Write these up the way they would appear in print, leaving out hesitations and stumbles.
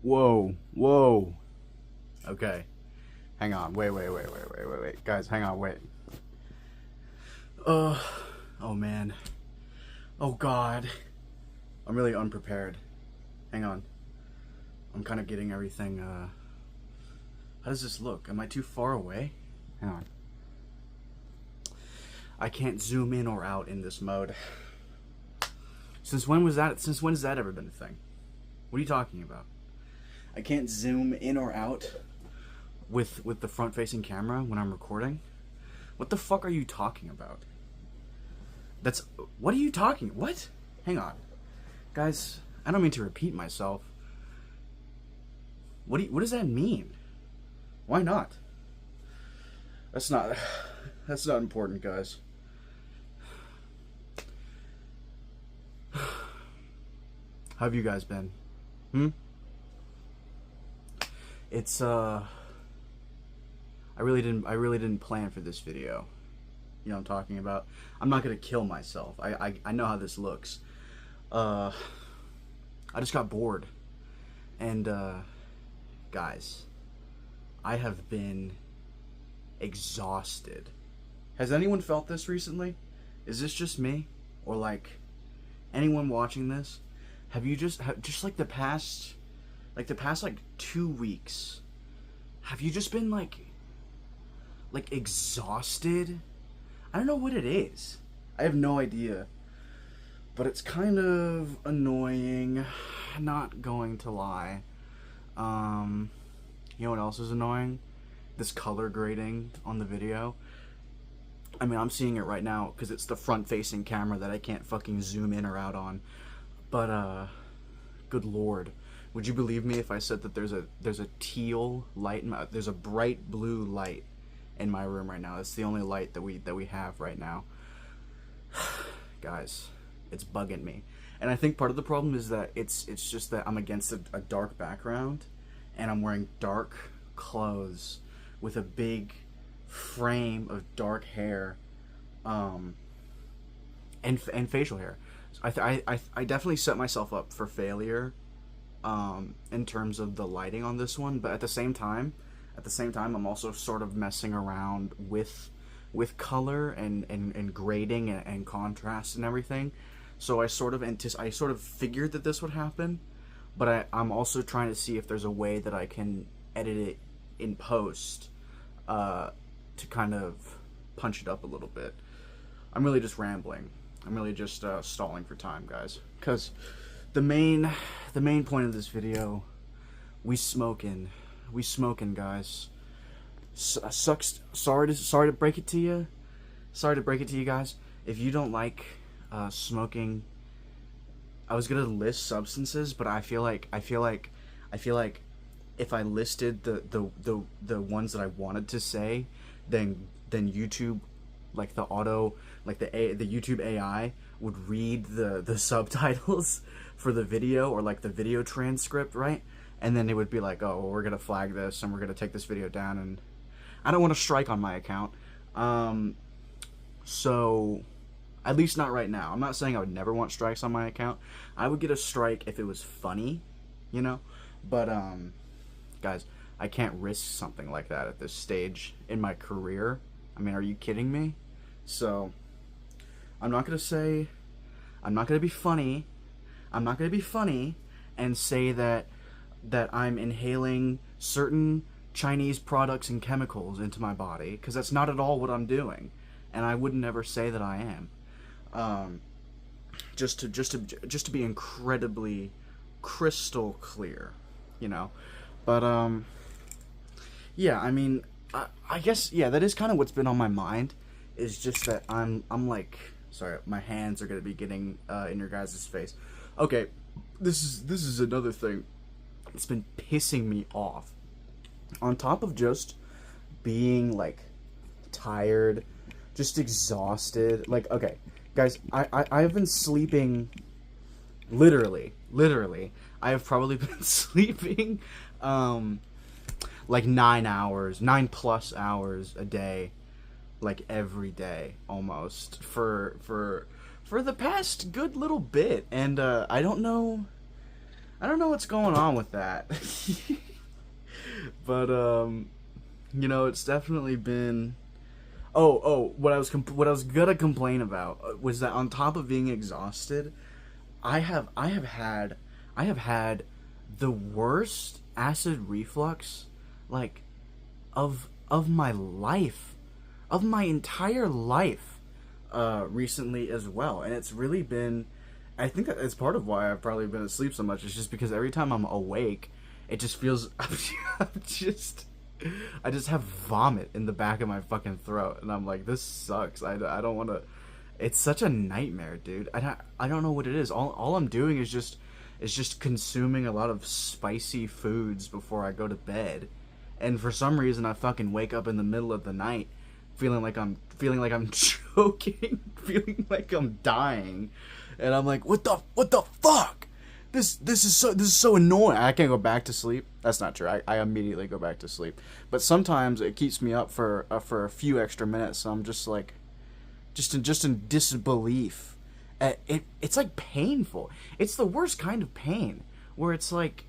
Whoa, whoa. Okay, hang on. Wait. Guys, hang on, wait. Uh, oh man. Oh god. I'm really unprepared. Hang on. I'm kind of getting everything, how does this look? Am I too far away? Hang on. I can't zoom in or out in this mode. Since when has that ever been a thing? What are you talking about? I can't zoom in or out with the front-facing camera when I'm recording? What the fuck are you talking about? What are you talking? What? Hang on. Guys, I don't mean to repeat myself. What does that mean? Why not? That's not important, guys. How have you guys been? It's I really didn't plan for this video. You know what I'm talking about? I'm not gonna kill myself. I know how this looks. I just got bored. And guys, I have been exhausted. Has anyone felt this recently? Is this just me? Or like anyone watching this? Have you just like the past 2 weeks, have you just been like exhausted? I don't know what it is. I have no idea. But it's kind of annoying, not going to lie. You know what else is annoying? This color grading on the video. I mean, I'm seeing it right now because it's the front-facing camera that I can't fucking zoom in or out on. But, good lord. Would you believe me if I said that there's a teal light there's a bright blue light in my room right now? It's the only light that we have right now. Guys, it's bugging me. And I think part of the problem is that it's just that I'm against a dark background and I'm wearing dark clothes with a big frame of dark hair and facial hair. So I definitely set myself up for failure in terms of the lighting on this one, but at the same time I'm also sort of messing around with color and grading and contrast and everything. So I sort of figured that this would happen, but I'm also trying to see if there's a way that I can edit it in post to kind of punch it up a little bit. I'm really just rambling. I'm really just stalling for time, guys, because the main point of this video, we smoking, guys. Sucks. Sorry to break it to you. Sorry to break it to you guys. If you don't like smoking, I was gonna list substances, but I feel like if I listed the ones that I wanted to say, then YouTube, like the YouTube AI would read the subtitles for the video, or like the video transcript, right? And then it would be like, oh, well, we're gonna flag this and we're gonna take this video down, and I don't want to strike on my account. So at least not right now. I'm not saying I would never want strikes on my account. I would get a strike if it was funny, you know? But guys, I can't risk something like that at this stage in my career. I mean, are you kidding me? So I'm not gonna be funny. I'm not gonna be funny and say that I'm inhaling certain Chinese products and chemicals into my body, because that's not at all what I'm doing, and I would never say that I am. Just to be incredibly crystal clear, you know. But yeah, I mean, I guess, yeah, that is kind of what's been on my mind. Is just that I'm like, sorry, my hands are gonna be getting in your guys' face. Okay, this is another thing. It's been pissing me off. On top of just being like tired, just exhausted. Like, okay, guys, I've been sleeping literally. I have probably been sleeping like 9+ hours a day, like every day almost for the past good little bit, and I don't know I don't know what's going on with that. But you know, it's definitely been. What I was gonna complain about was that on top of being exhausted, I have had the worst acid reflux, like, of my life, of my entire life, recently as well, and it's really been. I think that it's part of why I've probably been asleep so much. It's just because every time I'm awake, it just feels I'm just I just have vomit in the back of my fucking throat, and I'm like, this sucks. I don't want to. It's such a nightmare, dude. I don't know what it is. All I'm doing is just consuming a lot of spicy foods before I go to bed, and for some reason I fucking wake up in the middle of the night, feeling like I'm choking, feeling like I'm dying, and I'm like, what the fuck? This is so annoying. I can't go back to sleep. That's not true. I immediately go back to sleep. But sometimes it keeps me up for a few extra minutes. So I'm just like, just in disbelief. It's like painful. It's the worst kind of pain where it's like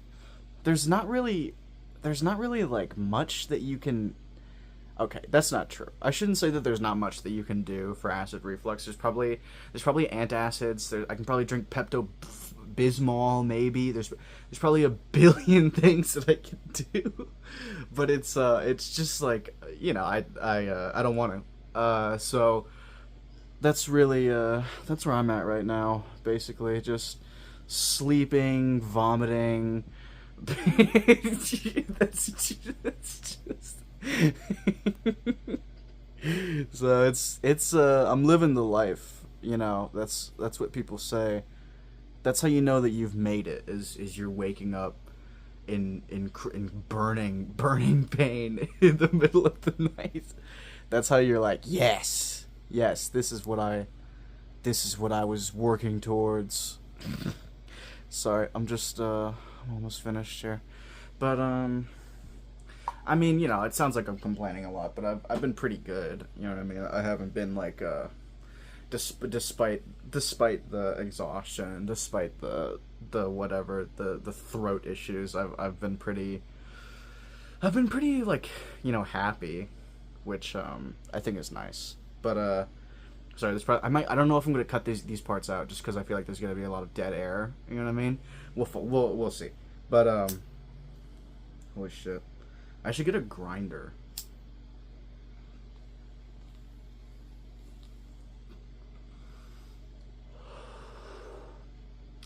there's not really like much that you can. Okay, that's not true. I shouldn't say that there's not much that you can do for acid reflux. There's probably antacids. I can probably drink Pepto Bismol, maybe. There's probably a billion things that I can do, but it's just like, you know, I don't want to. So that's really that's where I'm at right now. Basically, just sleeping, vomiting. that's just. So it's I'm living the life, you know. That's what people say. That's how you know that you've made it. Is you're waking up in burning pain in the middle of the night. That's how you're like, yes, this is what I was working towards. Sorry, I'm almost finished here, but I mean, you know, it sounds like I'm complaining a lot, but I've been pretty good. You know what I mean? I haven't been like despite the exhaustion, despite the whatever, the throat issues, I've been pretty like, you know, happy, which I think is nice. But sorry, I don't know if I'm gonna cut these parts out just because I feel like there's gonna be a lot of dead air. You know what I mean? We'll see. But holy shit, I should get a grinder.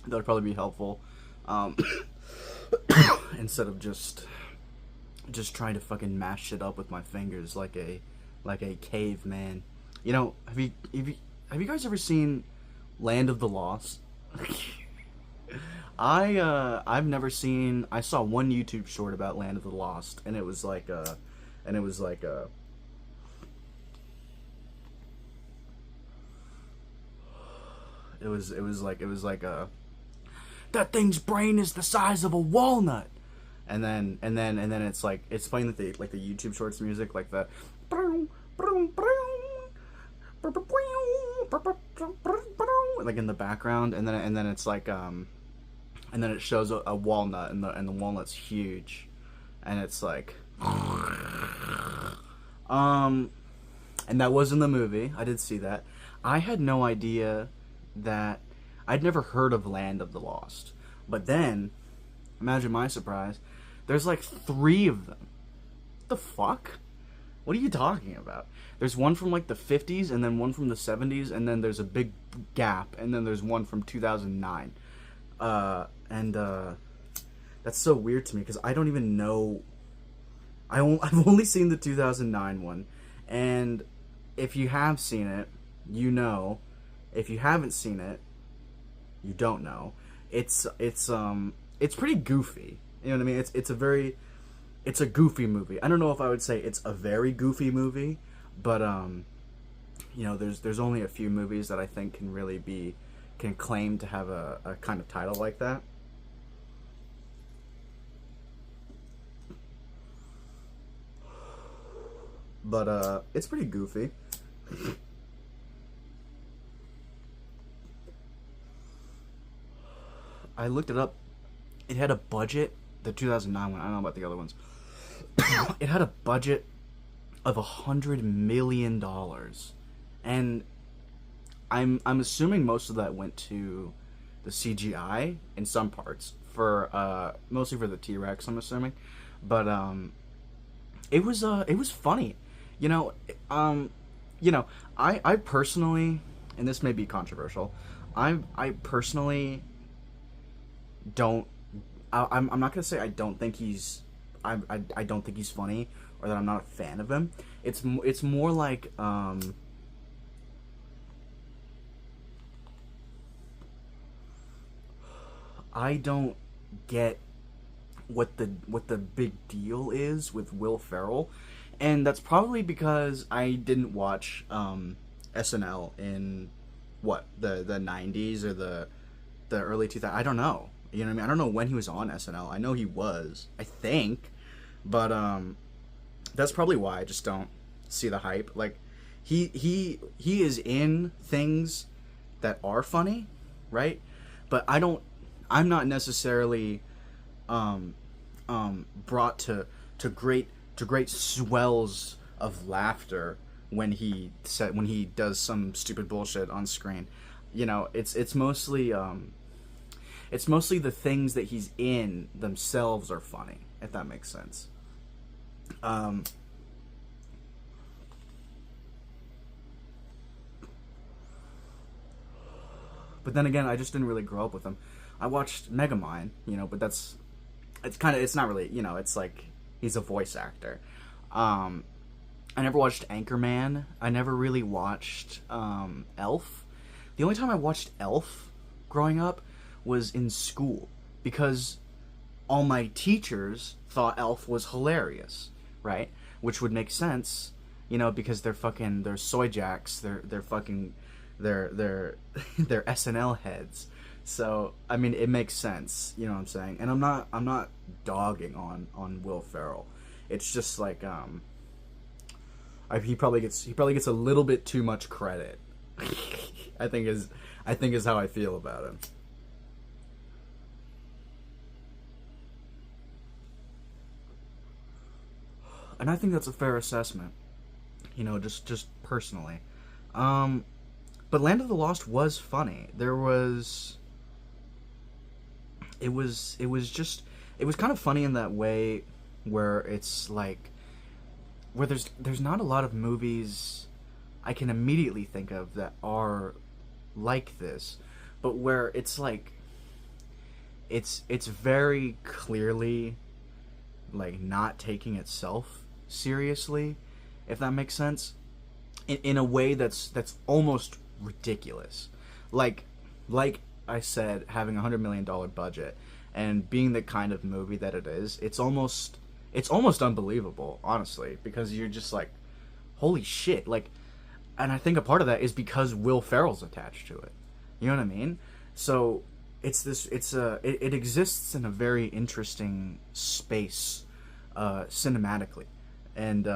That would probably be helpful, instead of just trying to fucking mash shit up with my fingers like a caveman. You know, have you guys ever seen Land of the Lost? I've never seen. I saw one YouTube short about Land of the Lost, and it was like that thing's brain is the size of a walnut, and then it's like it's playing the YouTube Shorts music, like the like in the background, and then it's like and then it shows a walnut, and the walnut's huge, and it's like and that was in the movie. I did see that. I had no idea that. I'd never heard of Land of the Lost. But then, imagine my surprise, there's like 3 of them. What the fuck? What are you talking about? There's one from like the 50s, and then one from the 70s, and then there's a big gap, and then there's one from 2009. That's so weird to me, because I don't even know. I've only seen the 2009 one, and if you have seen it, you know. If you haven't seen it, you don't know. It's pretty goofy. You know what I mean? It's a goofy movie. I don't know if I would say it's a very goofy movie, but you know, there's only a few movies that I think can claim to have a kind of title like that. But it's pretty goofy. I looked it up It had a budget. The 2009 one. I don't know about the other ones. It had a budget of $100 million, and I'm assuming most of that went to the CGI in some parts for mostly for the T-Rex. I'm assuming, but it was funny, you know. You know, I personally, and this may be controversial, I personally don't. I'm not gonna say I don't think he's I don't think he's funny or that I'm not a fan of him. It's more like I don't get what the big deal is with Will Ferrell, and that's probably because I didn't watch SNL in what the 90s or the early 2000s. I don't know. You know what I mean? I don't know when he was on SNL. I know he was, I think, but that's probably why I just don't see the hype. Like he is in things that are funny, right? But I'm not necessarily brought to great swells of laughter when he does some stupid bullshit on screen. You know, it's mostly the things that he's in themselves are funny, if that makes sense. Um, but then again, I just didn't really grow up with him. I watched Megamind, you know, but it's not really, you know, it's like he's a voice actor. Um, I never watched Anchorman. I never really watched Elf. The only time I watched Elf growing up was in school because all my teachers thought Elf was hilarious, right? Which would make sense, you know, because they're soy jacks, they're fucking they're they're SNL heads. So I mean, it makes sense, you know what I'm saying? And I'm not dogging on Will Ferrell. It's just like he probably gets a little bit too much credit. I think is how I feel about him. And I think that's a fair assessment, you know, just personally. Um, but Land of the Lost was funny. It was kind of funny in that way where it's like where there's not a lot of movies I can immediately think of that are like this, but where it's like it's very clearly like not taking itself seriously, if that makes sense, in a way that's almost ridiculous. Like like I said, having $100 million budget and being the kind of movie that it is, it's almost unbelievable, honestly, because you're just like, holy shit, like, and I think a part of that is because Will Ferrell's attached to it. You know what I mean? So it exists in a very interesting space, cinematically, and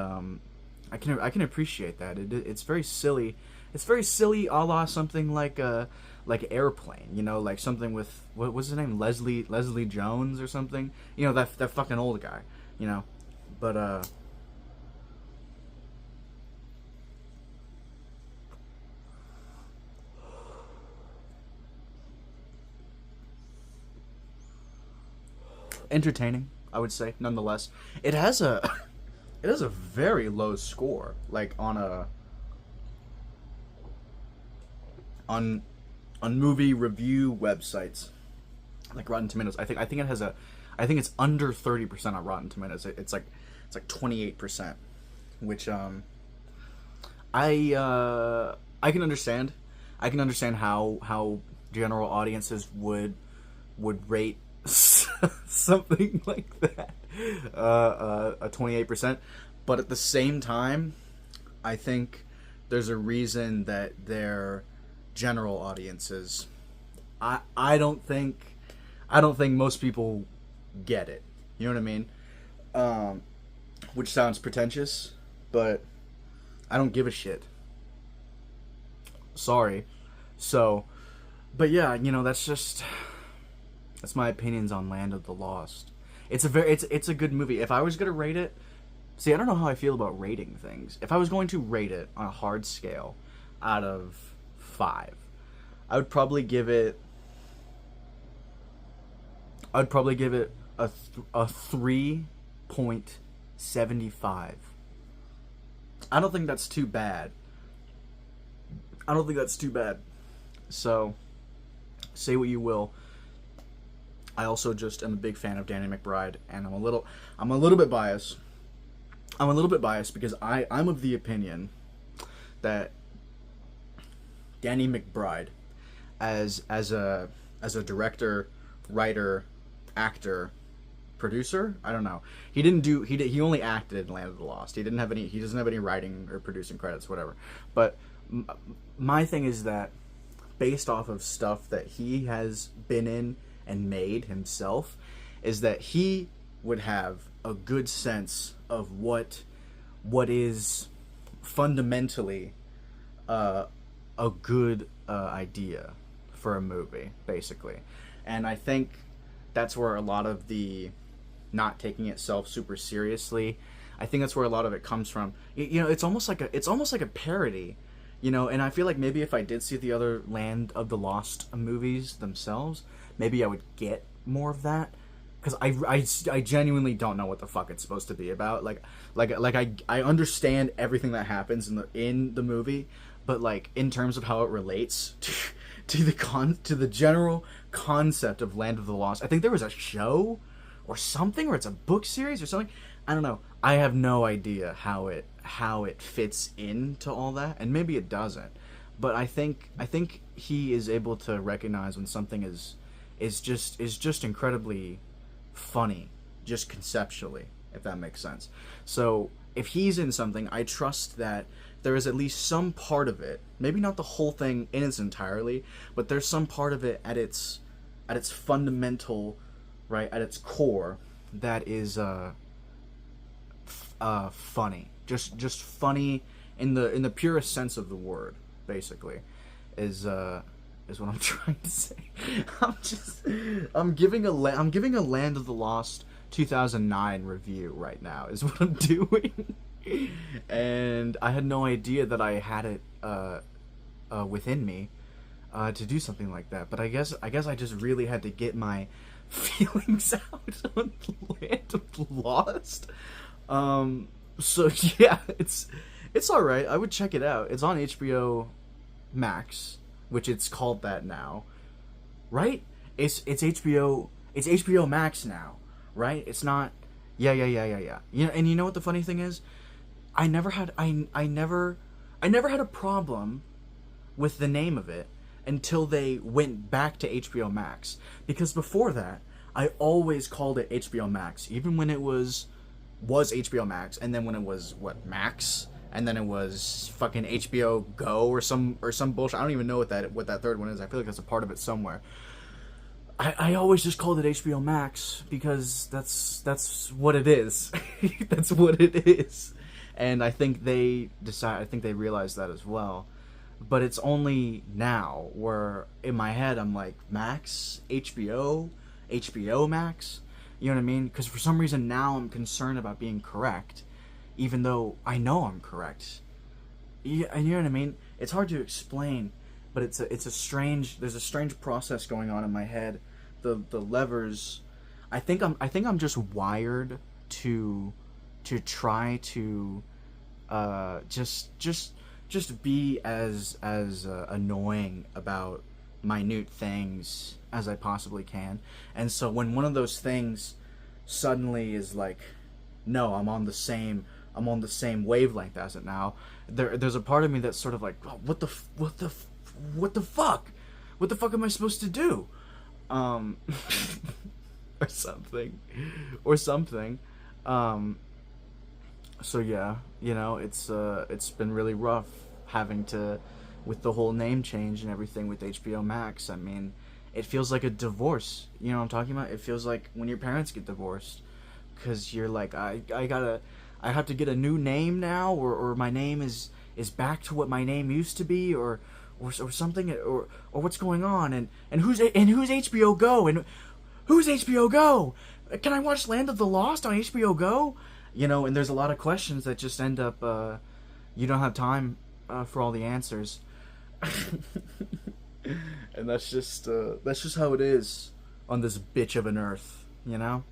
I can appreciate that. It's very silly. It's very silly, a la something like Airplane. You know, like something with what was his name, Leslie Jones or something. You know, that fucking old guy. You know, but entertaining, I would say, nonetheless. It has a it has a very low score, like on movie review websites, like Rotten Tomatoes. I think it has I think it's under 30% on Rotten Tomatoes. It's like 28%, which I can understand. I can understand how general audiences would rate something like that, a 28%. But at the same time, I think there's a reason that they're general audiences. I don't think most people get it. You know what I mean? Um, which sounds pretentious, but I don't give a shit. Sorry. So, but yeah, you know, that's just That's my opinions on Land of the Lost. It's a good movie. If I was gonna rate it, see, I don't know how I feel about rating things. If I was going to rate it on a hard scale, out of 5, I would probably give it. I'd probably give it a 3.75. I don't think that's too bad. I don't think that's too bad. So, say what you will. I also just am a big fan of Danny McBride, and I'm a little bit biased. I'm a little bit biased because I'm of the opinion that Danny McBride, as a director, writer, actor, producer, I don't know. He only acted in Land of the Lost. He doesn't have any writing or producing credits, whatever. But my thing is that based off of stuff that he has been in and made himself, is that he would have a good sense of what is fundamentally a good idea for a movie, basically. And I think that's where a lot of the not taking itself super seriously, I think that's where a lot of it comes from. You know, it's almost like a parody, you know. And I feel like maybe if I did see the other Land of the Lost movies themselves, maybe I would get more of that, because I genuinely don't know what the fuck it's supposed to be about. I understand everything that happens in the movie, but like in terms of how it relates to the general concept of Land of the Lost, I think there was a show or something, or it's a book series or something. I don't know. I have no idea how it fits into all that, and maybe it doesn't. But I think he is able to recognize when something is just incredibly funny, just conceptually, if that makes sense. So if he's in something, I trust that there is at least some part of it, maybe not the whole thing in its entirety, but there's some part of it at its fundamental, right, at its core, that is funny, just funny in the purest sense of the word, basically, is what I'm trying to say. I'm giving a Land of the Lost 2009 review right now, is what I'm doing. And I had no idea that I had it within me to do something like that. But I guess I just really had to get my feelings out on Land of the Lost. So yeah, it's all right. I would check it out. It's on HBO Max, which it's called that now, right? It's HBO Max now, right? It's not. Yeah. You know, and you know what the funny thing is? I never had a problem with the name of it until they went back to HBO Max, because before that I always called it HBO Max, even when it was HBO Max, and then when it was Max, and then it was fucking HBO Go or some bullshit. I don't even know what that third one is. I feel like that's a part of it somewhere. I always just called it HBO Max because that's what it is. That's what it is. And I think they realized that as well. But it's only now where in my head I'm like, Max, HBO Max, you know what I mean? Because for some reason now I'm concerned about being correct, even though I know I'm correct. You know what I mean? It's hard to explain, but there's a strange process going on in my head. The levers, I think I'm just wired to try to just be as annoying about minute things as I possibly can. And so when one of those things suddenly is like, no, I'm on the same wavelength as it now, there's a part of me that's sort of like, oh, what the fuck am I supposed to do? Or something. So yeah, you know, it's been really rough having to, with the whole name change and everything with HBO Max. I mean, it feels like a divorce. You know what I'm talking about? It feels like when your parents get divorced, because you're like, I have to get a new name now, or my name is back to what my name used to be, or something, or what's going on, and who's HBO Go, and who's HBO Go? Can I watch Land of the Lost on HBO Go? You know, and there's a lot of questions that just end up, you don't have time for all the answers. And that's just how it is on this bitch of an earth, you know?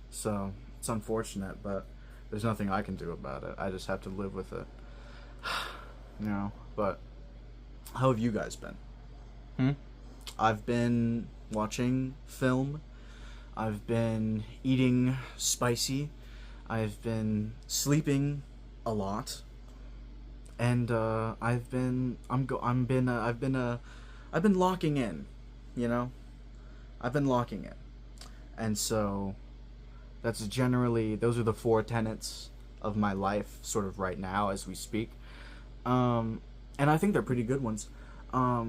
So, it's unfortunate, but there's nothing I can do about it. I just have to live with it. You know, but how have you guys been? I've been watching film. I've been eating spicy. I've been sleeping a lot. And I've been locking in, you know? I've been locking in. And so those are the 4 tenets of my life sort of right now as we speak. And I think they're pretty good ones. But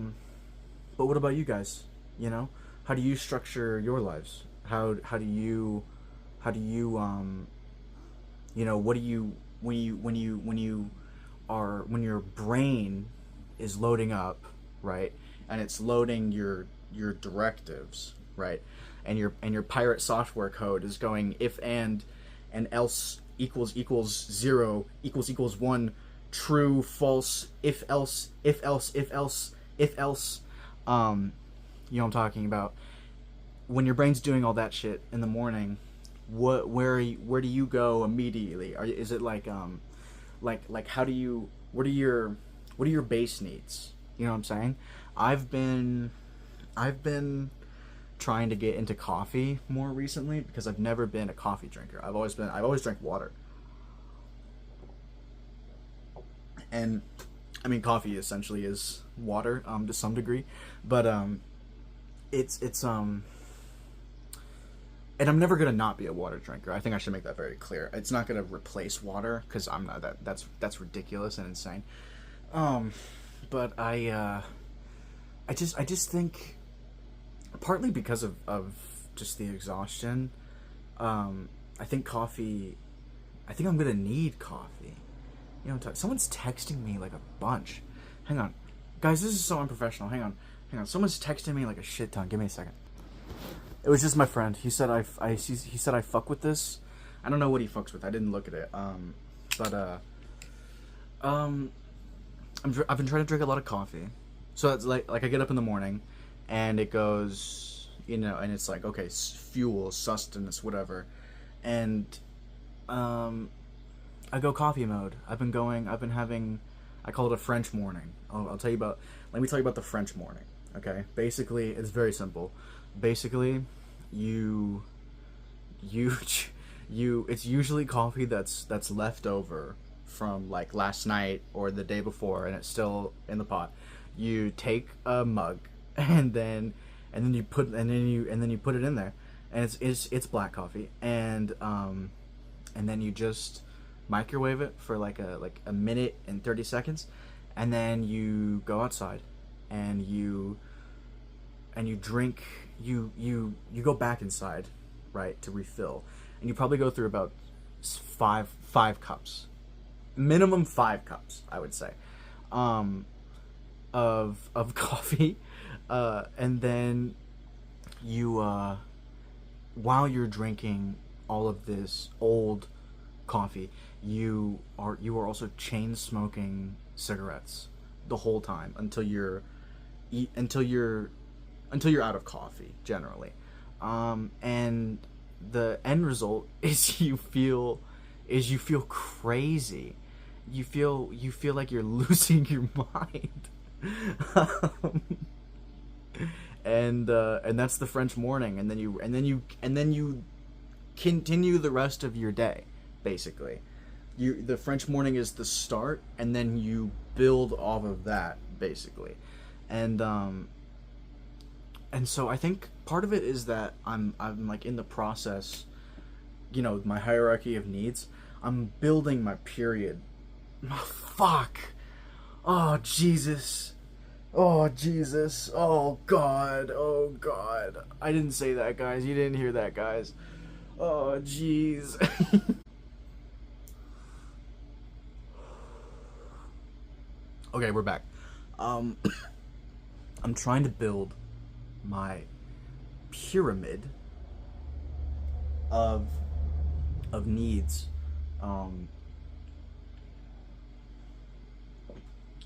what about you guys? You know, how do you structure your lives? How do you you know, what do you when your brain is loading up, right? And it's loading your directives, right? And your pirate software code is going if and else equals 0 equals 1, true, false, if else. You know what I'm talking about. When your brain's doing all that shit in the morning, where do you go immediately? Is it like how do you, what are your base needs? You know what I'm saying? I've been trying to get into coffee more recently because I've never been a coffee drinker. I've always drank water. And I mean, coffee essentially is water to some degree, but it's and I'm never gonna not be a water drinker. I think I should make that very clear. It's not gonna replace water because I'm not that's ridiculous and insane. But I just think partly because of just the exhaustion. I think I'm gonna need coffee. You know, someone's texting me like a bunch. Hang on, guys, this is so unprofessional. Hang on. Someone's texting me like a shit ton. Give me a second. It was just my friend. He said he said I fuck with this. I don't know what he fucks with. I didn't look at it. I've been trying to drink a lot of coffee. So it's like I get up in the morning, and it goes, you know, and it's like, okay, fuel, sustenance, whatever, and I go coffee mode. I've been having, I call it a French morning. Let me tell you about the French morning. Okay, basically it's very simple. Basically, it's usually coffee that's left over from like last night or the day before, and it's still in the pot. You take a mug and then you put it in there, and it's black coffee, and then you just microwave it for like a minute and 30 seconds, and then you go outside and you drink, you go back inside, right, to refill, and you probably go through about five cups, minimum 5 cups, I would say, of coffee, and then you while you're drinking all of this old coffee, you are also chain smoking cigarettes the whole time until you're out of coffee generally, and the end result is you feel crazy. You feel like you're losing your mind. And that's the French morning, and then you continue the rest of your day. Basically, the French morning is the start, and then you build off of that, basically, and so I think part of it is that I'm like in the process, you know, my hierarchy of needs. I'm building my period. Oh, fuck. Oh Jesus. Oh Jesus. Oh God. Oh God. I didn't say that, guys. You didn't hear that, guys. Oh jeez. Okay, we're back. I'm trying to build my pyramid of needs, um,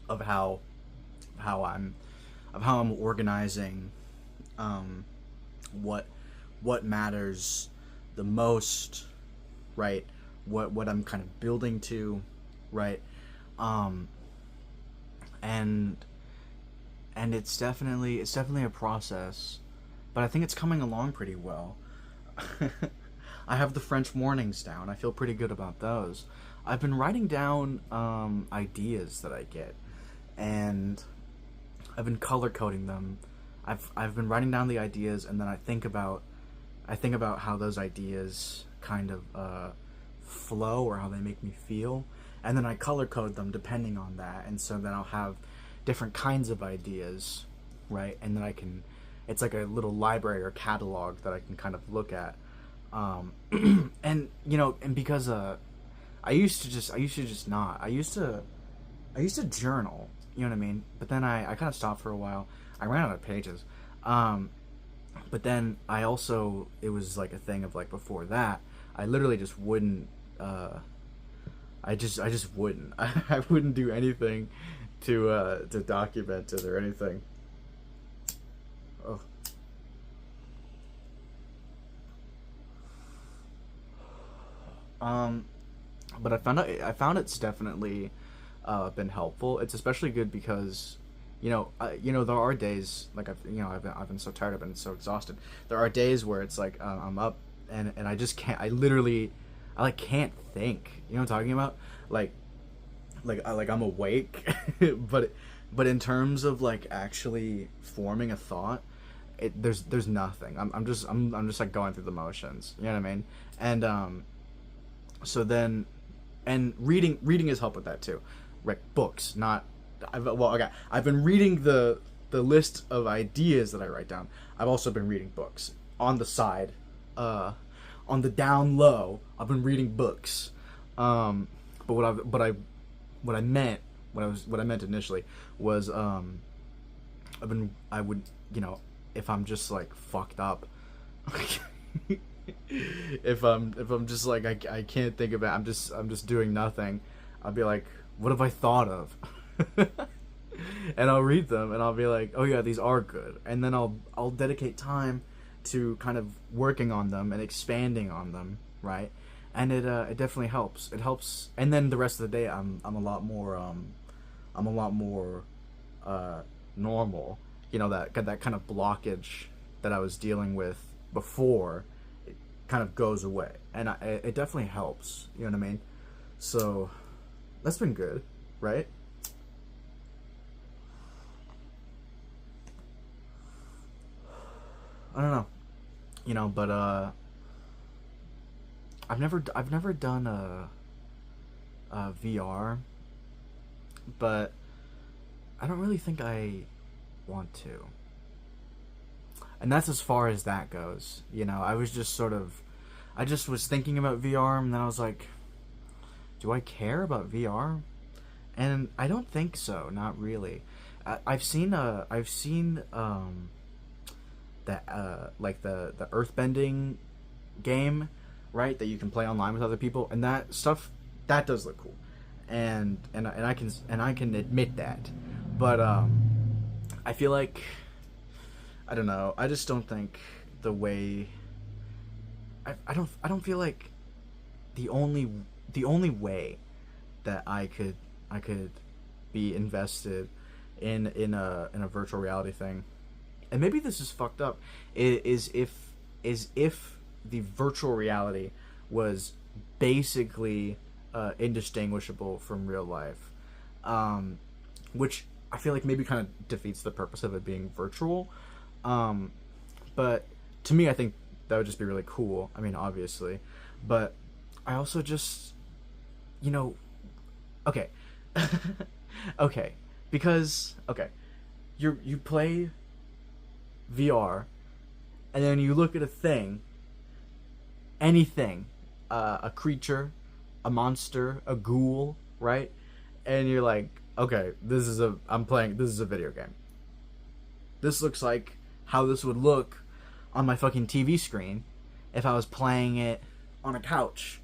of how I'm how I'm organizing, um, what matters the most, right? What I'm kind of building to, right? Um, and it's definitely a process, but I think it's coming along pretty well. I have the French mornings down. I feel pretty good about those. I've been writing down ideas that I get, and I've been color coding them. I've been writing down the ideas, and then I think about how those ideas kind of flow or how they make me feel, and then I color code them depending on that. And so then I'll have different kinds of ideas, right? And then I can, it's like a little library or catalog that I can kind of look at. And and because I used to just not. I used to journal, you know what I mean? But then I kind of stopped for a while. I ran out of pages. But then I also, it was like a thing of like before that, I literally just wouldn't, I just wouldn't. I wouldn't do anything to document it or anything. Oh. But I found it's definitely been helpful. It's especially good because there are days like I've been so tired, I've been so exhausted. There are days where it's like I'm up and I just can't. I like can't think. You know what I'm talking about? Like I'm awake, but in terms of like actually forming a thought, there's nothing. I'm just like going through the motions. You know what I mean? And so then, and reading has helped with that too. Like books, not. I've been reading the list of ideas that I write down. I've also been reading books on the side, on the down low. I've been reading books, but what I meant initially was I would if I'm just like fucked up. if I'm just like I can't think about it, I'm just doing nothing, I'll be like, what have I thought of? And I'll read them and I'll be like, oh yeah, these are good, and then I'll dedicate time to kind of working on them and expanding on them, right? And it definitely helps. It helps, and then the rest of the day I'm a lot more normal. That kind of blockage that I was dealing with before, it kind of goes away, and it definitely helps. You know what I mean? So that's been good, right? I don't know, but I've never done a VR, but I don't really think I want to. And that's as far as that goes. I was just I just was thinking about VR, and then I was like, do I care about VR? And I don't think so, not really. I've seen that like the earthbending game, right, that you can play online with other people, and that stuff that does look cool, and I can admit that, but I feel like, I don't know, I just don't think the way I don't feel like the only way that I could be invested in a virtual reality thing, and maybe this is fucked up, is if the virtual reality was basically indistinguishable from real life, which I feel like maybe kind of defeats the purpose of it being virtual. But to me, I think that would just be really cool. I mean, obviously, but I also just, okay, okay, because you play VR, and then you look at a thing, anything, a creature, a monster, a ghoul, right? And you're like, okay, this is a video game. This looks like how this would look on my fucking TV screen, if I was playing it on a couch,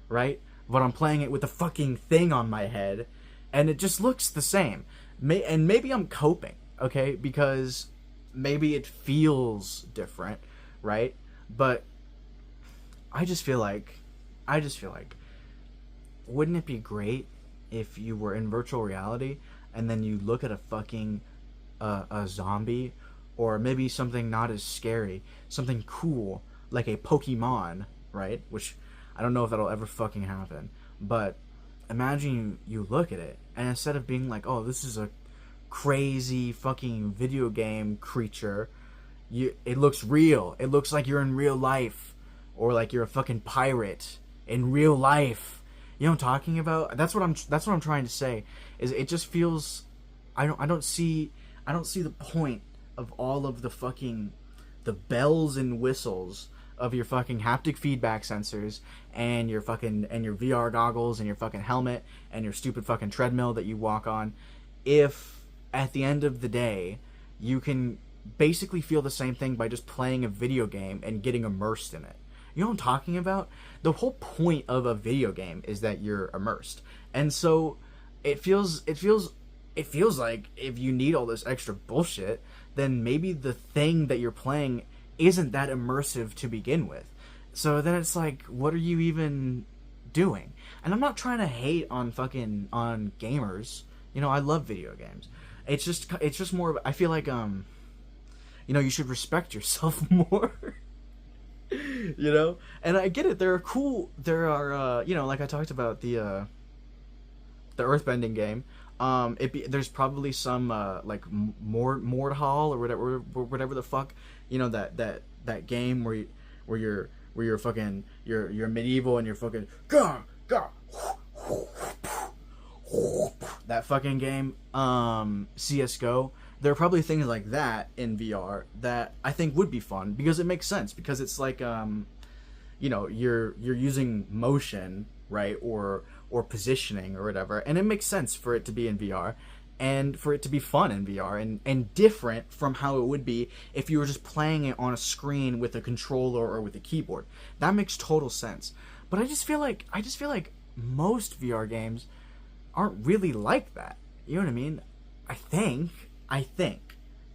right? But I'm playing it with a fucking thing on my head, and it just looks the same. And maybe I'm coping, okay? Because maybe it feels different, right? But I just feel like, wouldn't it be great if you were in virtual reality and then you look at a fucking a zombie, or maybe something not as scary, something cool like a Pokemon, right? Which I don't know if that'll ever fucking happen, but imagine you look at it, and instead of being like, oh, this is a crazy fucking video game creature, it looks real. It looks like you're in real life, or like you're a fucking pirate in real life. You know what I'm talking about? That's what I'm trying to say. Is it just feels, I don't see the point of all of the fucking, the bells and whistles of your fucking haptic feedback sensors and your VR goggles and your fucking helmet and your stupid fucking treadmill that you walk on, if at the end of the day you can basically feel the same thing by just playing a video game and getting immersed in it. You know what I'm talking about? The whole point of a video game is that you're immersed. And so it feels like if you need all this extra bullshit, then maybe the thing that you're playing isn't that immersive to begin with. So then it's like, what are you even doing? And I'm not trying to hate on gamers. You know, I love video games. It's just more of, I feel like you should respect yourself more. You know? And I get it. There are like I talked about the earthbending game. There's probably some like Mordhau or whatever the fuck, that game where you're fucking you're medieval and you're fucking gah, gah, that fucking game, CS:GO. There are probably things like that in VR that I think would be fun, because it makes sense, because it's like you're using motion, right, or positioning or whatever, and it makes sense for it to be in VR and for it to be fun in VR and different from how it would be if you were just playing it on a screen with a controller or with a keyboard. That makes total sense. But I just feel like most VR games aren't really like that. You know what I mean? I think.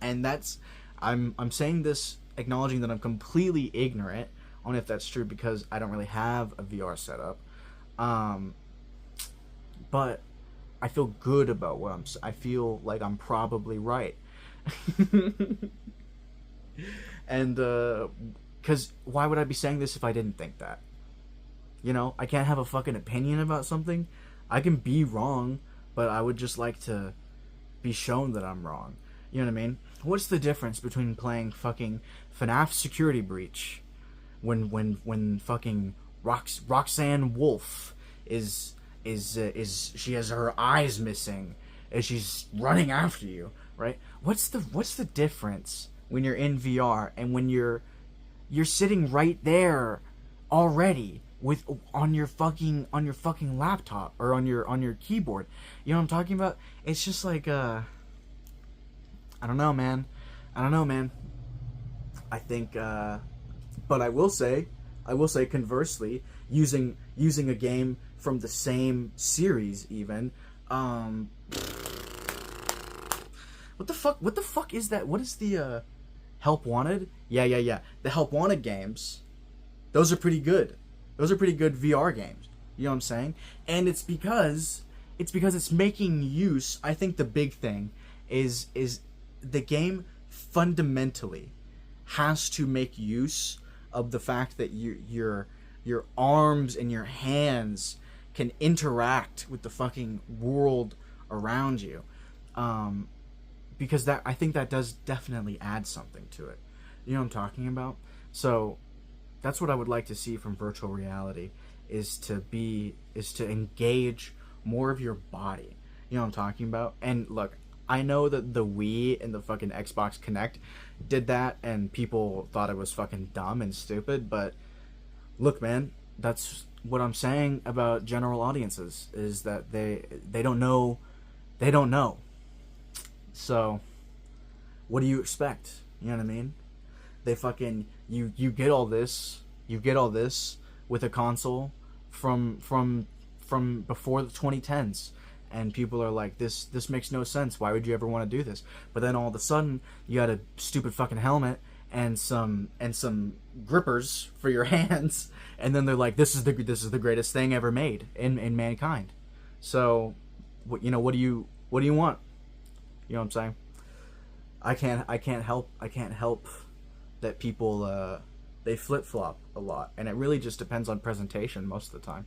And that's, I'm saying this acknowledging that I'm completely ignorant on if that's true, because I don't really have a VR setup. But I feel good about what I feel like I'm probably right. And because why would I be saying this if I didn't think that? I can't have a fucking opinion about something. I can be wrong, but I would just like to be shown that I'm wrong. You know what I mean? What's the difference between playing fucking FNAF Security Breach when fucking Roxanne Wolf is she has her eyes missing as she's running after you, right? What's the difference when you're in VR and when you're sitting right there already on your fucking laptop or on your keyboard? You know what I'm talking about? It's just like I don't know, man. I think but I will say conversely, using a game from the same series even, what the fuck is that? What is the Help Wanted? Yeah. The Help Wanted games, those are pretty good. Those are pretty good VR games. You know what I'm saying? And it's because it's making use. I think the big thing is the game fundamentally has to make use of the fact that your arms and your hands can interact with the fucking world around you, because I think that does definitely add something to it. You know what I'm talking about? So that's what I would like to see from virtual reality, is to engage more of your body. You know what I'm talking about? And look, I know that the Wii and the fucking Xbox Kinect did that, and people thought it was fucking dumb and stupid, but look, man, that's what I'm saying about general audiences, is that they don't know. They don't know. So, what do you expect? You know what I mean? They fucking, you get all this, You get all this with a console from before the 2010s, and people are like, this makes no sense. Why would you ever want to do this? But then all of a sudden, you got a stupid fucking helmet and some grippers for your hands, and then they're like, this is the greatest thing ever made in mankind. So, what do you want? You know what I'm saying? I can't help that people they flip flop a lot, and it really just depends on presentation most of the time.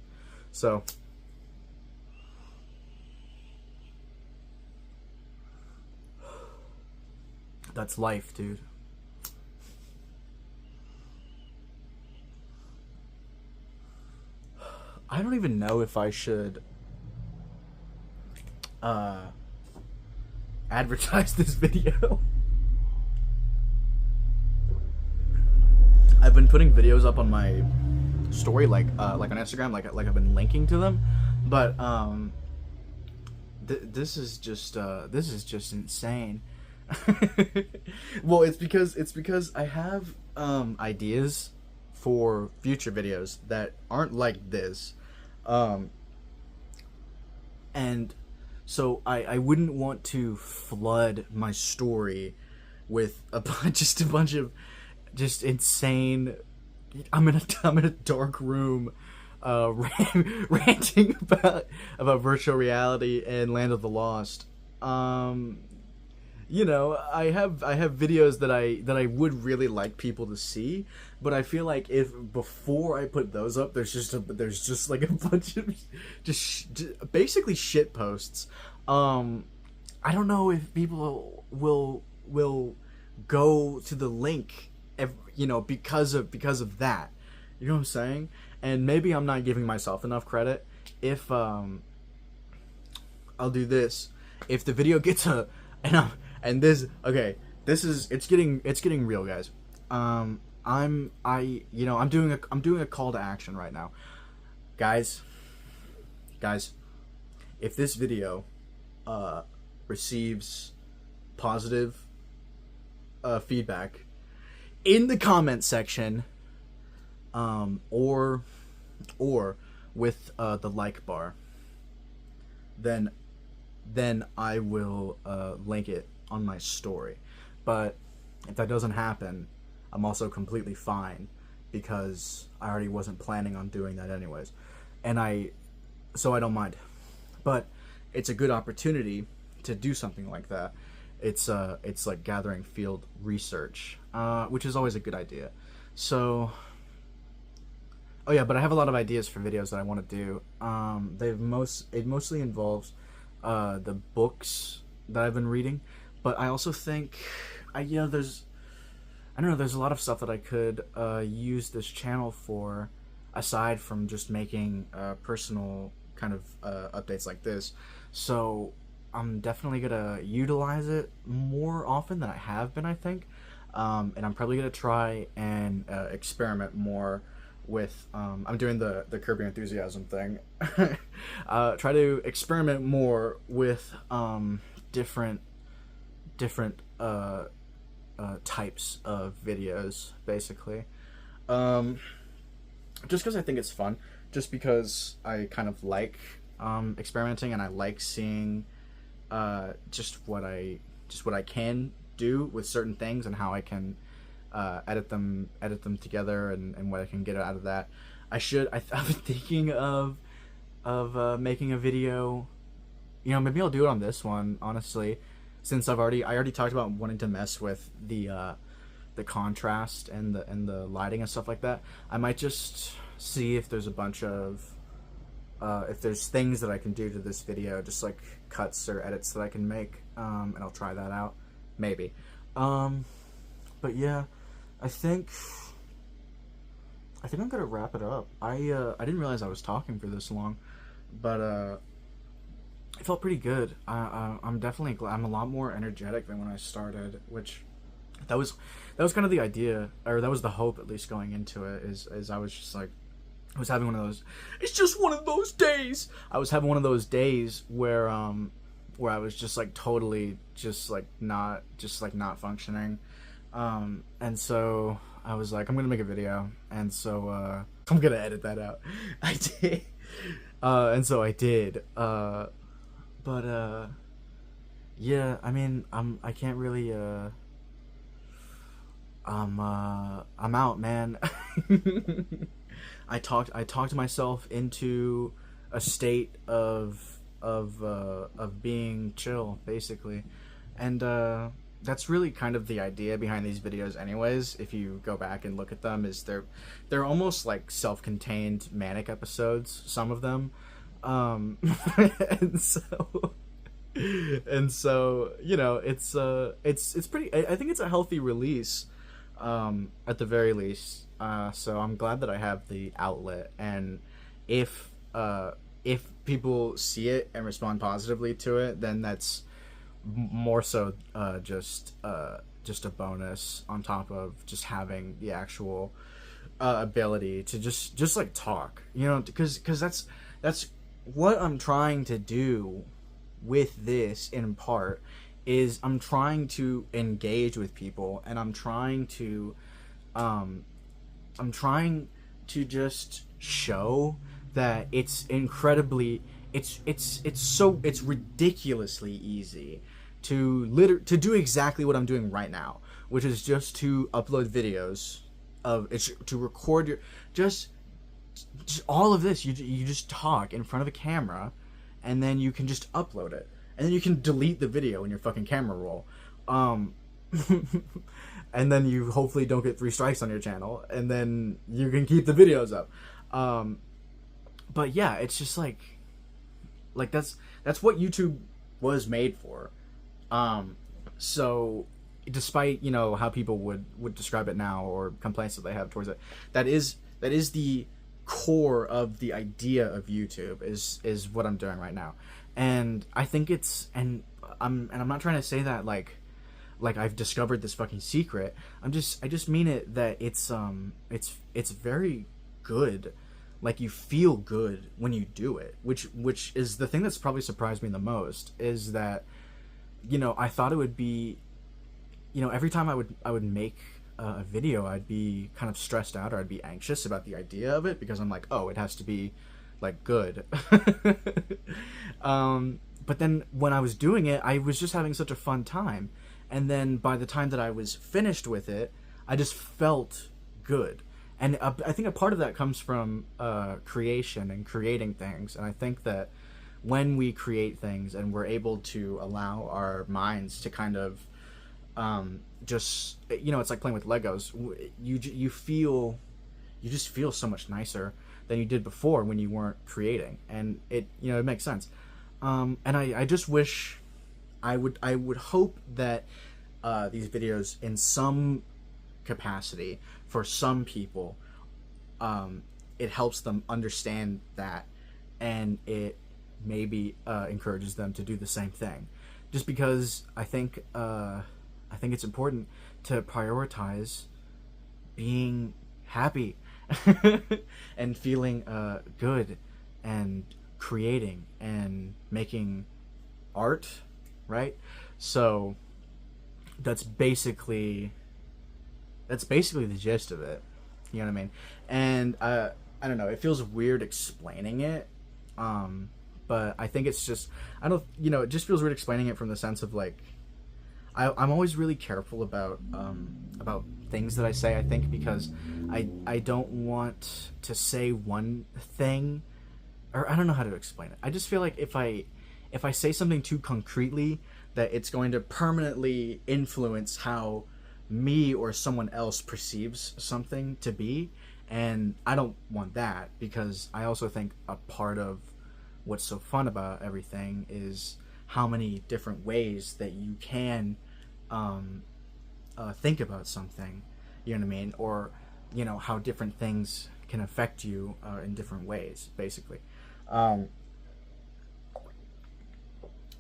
So that's life, dude. I don't even know if I should advertise this video. I've been putting videos up on my story, like on Instagram, like I've been linking to them, but this is just insane. Well, it's because I have ideas for future videos that aren't like this, and so I wouldn't want to flood my story with a bunch of just insane. I'm in a dark room, ranting about virtual reality and Land of the Lost. You know, I have videos that I would really like people to see, but I feel like if before I put those up, there's just like a bunch of just basically shit posts. I don't know if people will go to the link, because of that. You know what I'm saying? And maybe I'm not giving myself enough credit. If I'll do this, if the video gets it's getting real, guys. I'm doing a call to action right now, guys. If this video receives positive feedback in the comment section, or with the like bar, then I will link it on my story. But if that doesn't happen, I'm also completely fine, because I already wasn't planning on doing that anyways, so I don't mind. But it's a good opportunity to do something like that. It's like gathering field research, which is always a good idea. So, oh yeah, but I have a lot of ideas for videos that I want to do. It mostly involves the books that I've been reading, but I also think there's a lot of stuff that I could use this channel for, aside from just making personal kind of updates like this. So I'm definitely gonna utilize it more often than I have been, I think, and I'm probably gonna try and experiment more with I'm doing the Curb Your Enthusiasm thing. Try to experiment more with different types of videos, basically, just because I think it's fun, just because I kind of like experimenting, and I like seeing just what I can do with certain things, and how I can edit them together, and what I can get out of that. I've been thinking of making a video. Maybe I'll do it on this one, honestly, since I already talked about wanting to mess with the contrast and the lighting and stuff like that. I might just see if there's a bunch of if there's things that I can do to this video, just like cuts or edits that I can make, and I'll try that out, maybe. But yeah, I think I'm gonna wrap it up. I didn't realize I was talking for this long, but it felt pretty good. I'm definitely glad. I'm a lot more energetic than when I started, which that was kind of the idea, or that was the hope, at least, going into it. Is I was just like, I was having one of those. It's just one of those days. I was having one of those days where I was just like totally just like not functioning, and so I was like, I'm gonna make a video, and so I'm gonna edit that out. I did, and so I did. But yeah, I mean, I can't really I'm out, man. I talked myself into a state of being chill, basically, and that's really kind of the idea behind these videos, anyways. If you go back and look at them, is they're almost like self-contained manic episodes, some of them, and so. And so, you know, it's pretty. I think it's a healthy release, at the very least. So I'm glad that I have the outlet, and if people see it and respond positively to it, then that's more so just a bonus on top of just having the actual ability to just like talk, you know, because that's what I'm trying to do with this, in part, is I'm trying to engage with people, and I'm trying to just show that it's incredibly it's ridiculously easy to do exactly what I'm doing right now, which is just to upload videos to record your just all of this. You just talk in front of a camera, and then you can just upload it, and then you can delete the video in your fucking camera roll, and then you hopefully don't get 3 strikes on your channel, and then you can keep the videos up. But yeah, it's just like that's what YouTube was made for. So despite, you know, how people would describe it now, or complaints that they have towards it, that is the core of the idea of YouTube, is what I'm doing right now. And I think I'm not trying to say that like I've discovered this fucking secret. I just mean it that it's very good. Like, you feel good when you do it, which is the thing that's probably surprised me the most, is that, you know, I thought it would be, you know, every time I would make a video, I'd be kind of stressed out, or I'd be anxious about the idea of it, because I'm like, oh, it has to be like good. But then when I was doing it, I was just having such a fun time, and then by the time that I was finished with it, I just felt good. And I think a part of that comes from creation and creating things. And I think that when we create things and we're able to allow our minds to kind of just, you know, it's like playing with Legos. You just feel so much nicer than you did before when you weren't creating, and it makes sense. And I just wish, I would hope that these videos, in some capacity, for some people, it helps them understand that, and it maybe encourages them to do the same thing. Just because I think it's important to prioritize being happy and feeling good, and creating and making art, right? So that's basically the gist of it. You know what I mean? And I don't know, it feels weird explaining it, but I think it's just, it just feels weird explaining it from the sense of, like, I'm always really careful about things that I say, I think, because I don't want to say one thing, or I don't know how to explain it. I just feel like if I say something too concretely, that it's going to permanently influence how me or someone else perceives something to be, and I don't want that, because I also think a part of what's so fun about everything is how many different ways that you can think about something, you know what I mean, or, you know, how different things can affect you in different ways, basically.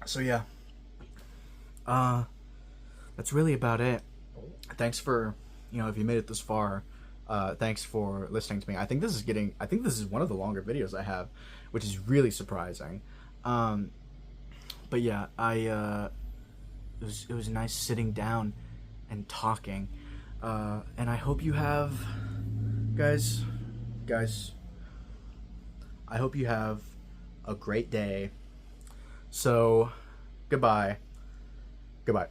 So yeah, that's really about it. Thanks for, if you made it this far, thanks for listening to me. I think this is one of the longer videos I have, which is really surprising. But yeah, it was nice sitting down and talking. And I hope you have, guys, I hope you have a great day. So, goodbye. Goodbye.